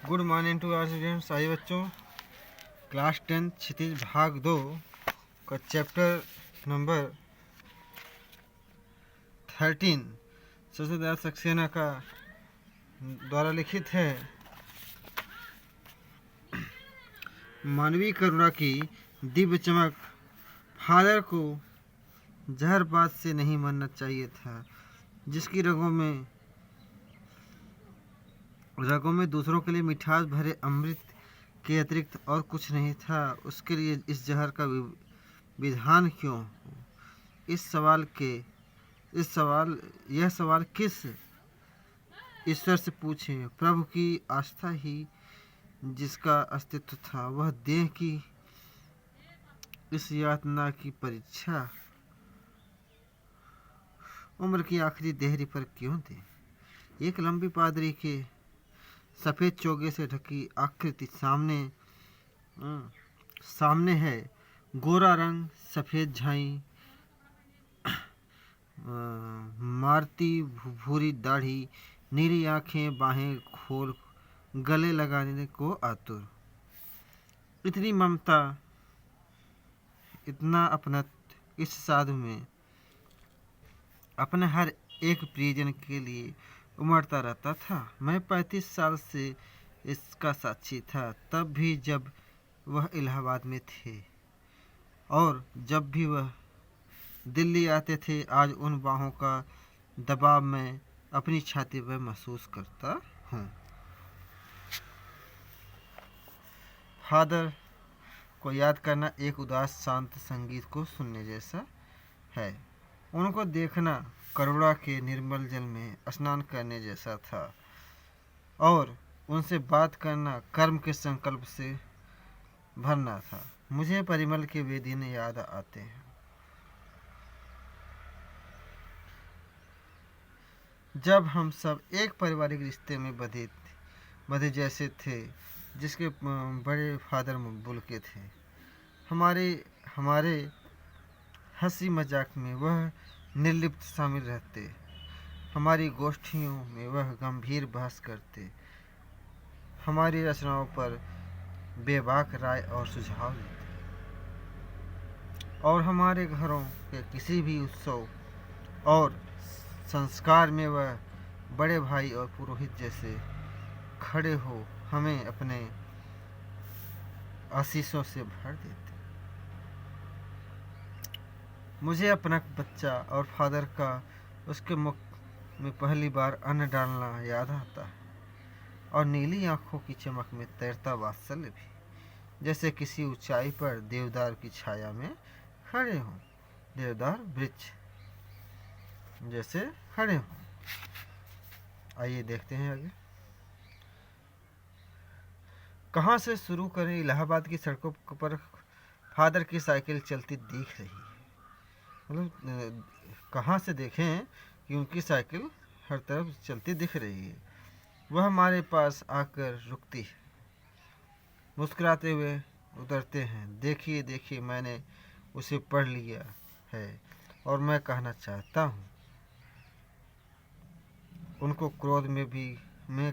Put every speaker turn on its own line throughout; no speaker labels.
Good morning to our students. सभी बच्चों, class 10 क्षितिज भाग 2 का चैप्टर नंबर 13 शशोदयाल सक्सेना का द्वारा लिखित है। मानवीय करुणा की दिव्य चमक। फादर को जहरबाज से नहीं मरना चाहिए था, जिसकी रगों में दूसरों के लिए मिठास भरे अमृत के अतिरिक्त और कुछ नहीं था। उसके लिए इस जहर का विधान क्यों? यह सवाल किस ईश्वर से पूछें? प्रभु की आस्था ही जिसका अस्तित्व था, वह देह की इस यातना की परीक्षा उम्र की आखिरी देहरी पर क्यों दे? एक लंबी पादरी के सफ़ेद चोगे से ढकी आकृति सामने है। गोरा रंग, सफ़ेद झाई, मारती भूरी दाढ़ी, नीली आंखें, बाहें खोल गले लगाने को आतुर। इतनी ममता, इतना अपनत्व इस साधु में अपने हर एक प्रियजन के लिए उमड़ता रहता था। मैं 35 साल से इसका साक्षी था, तब भी जब वह इलाहाबाद में थे और जब भी वह दिल्ली आते थे। आज उन बाहों का दबाव मैं अपनी छाती पर महसूस करता हूँ। फादर को याद करना एक उदास शांत संगीत को सुनने जैसा है। उनको देखना करुणा के निर्मल जल में स्नान करने जैसा था और उनसे बात करना कर्म के संकल्प से भरना था। मुझे परिमल के वे दिन याद आते हैं जब हम सब एक पारिवारिक रिश्ते में बंधे जैसे थे, जिसके बड़े फादर बुल के थे। हमारे हंसी मजाक में वह निर्लिप्त शामिल रहते, हमारी गोष्ठियों में वह गंभीर बहस करते, हमारी रचनाओं पर बेबाक राय और सुझाव देते, और हमारे घरों के किसी भी उत्सव और संस्कार में वह बड़े भाई और पुरोहित जैसे खड़े हो हमें अपने आशीषों से भर देते। मुझे अपना बच्चा और फादर का उसके मुख में पहली बार अन्न डालना याद आता है, और नीली आंखों की चमक में तैरता वात्सल्य भी, जैसे किसी ऊंचाई पर देवदार की छाया में खड़े हों, देवदार वृक्ष जैसे खड़े हों। आइए देखते हैं आगे। कहाँ से शुरू करें? इलाहाबाद की सड़कों पर फादर की साइकिल चलती दिख रही है। मतलब कहाँ से देखें कि उनकी साइकिल हर तरफ चलती दिख रही है। वह हमारे पास आकर रुकती है, मुस्कुराते हुए उतरते हैं। देखिए देखिए, मैंने उसे पढ़ लिया है और मैं कहना चाहता हूँ। उनको क्रोध में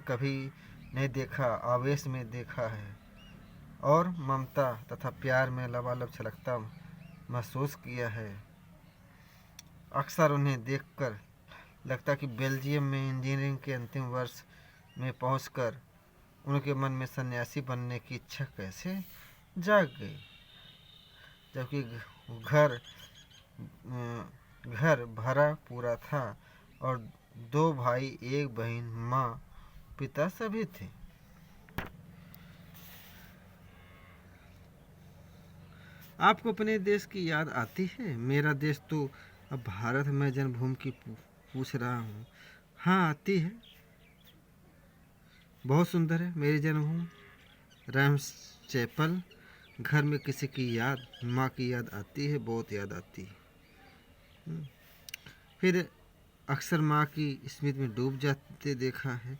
कभी नहीं देखा, आवेश में देखा है, और ममता तथा प्यार में लबालब छलकता महसूस किया है। अक्सर उन्हें देखकर लगता कि बेल्जियम में इंजीनियरिंग के अंतिम वर्ष में पहुंचकर उनके मन में सन्यासी बनने की इच्छा कैसे जाग गई, जबकि घर भरा पूरा था और 2 भाई, 1 बहन, माँ, पिता सभी थे। आपको अपने देश की याद आती है? मेरा देश तो अब भारत में जन्मभूमि की पूछ रहा हूँ। हाँ, आती है। बहुत सुंदर है मेरी जन्मभूमि, रैम्स चैपल। घर में किसी की याद, माँ की याद आती है, बहुत याद आती है। फिर अक्सर माँ की स्मृति में डूब जाते देखा है,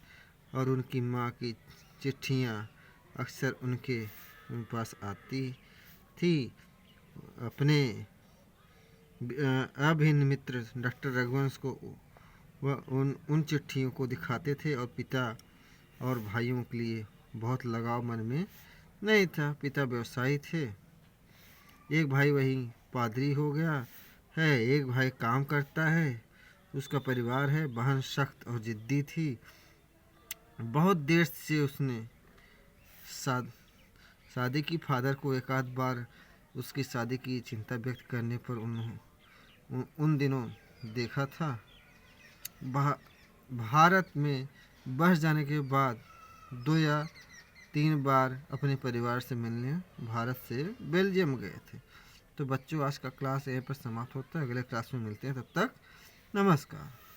और उनकी माँ की चिट्ठियाँ अक्सर उनके पास आती थी। अपने अभिन्न मित्र डॉक्टर रघुवंश को वह उन चिट्ठियों को दिखाते थे और पिता और भाइयों के लिए बहुत लगाव मन में नहीं था। पिता व्यवसायी थे, एक भाई वही पादरी हो गया है, एक भाई काम करता है, उसका परिवार है। बहन सख्त और जिद्दी थी। बहुत देर से उसने शादी की। फादर को एक आध बार उसकी शादी की चिंता व्यक्त करने पर उन दिनों देखा था। भारत में बस जाने के बाद 2 या 3 बार अपने परिवार से मिलने भारत से बेल्जियम गए थे। तो बच्चों, आज का क्लास यहीं पर समाप्त होता है। अगले क्लास में मिलते हैं, तब तक नमस्कार।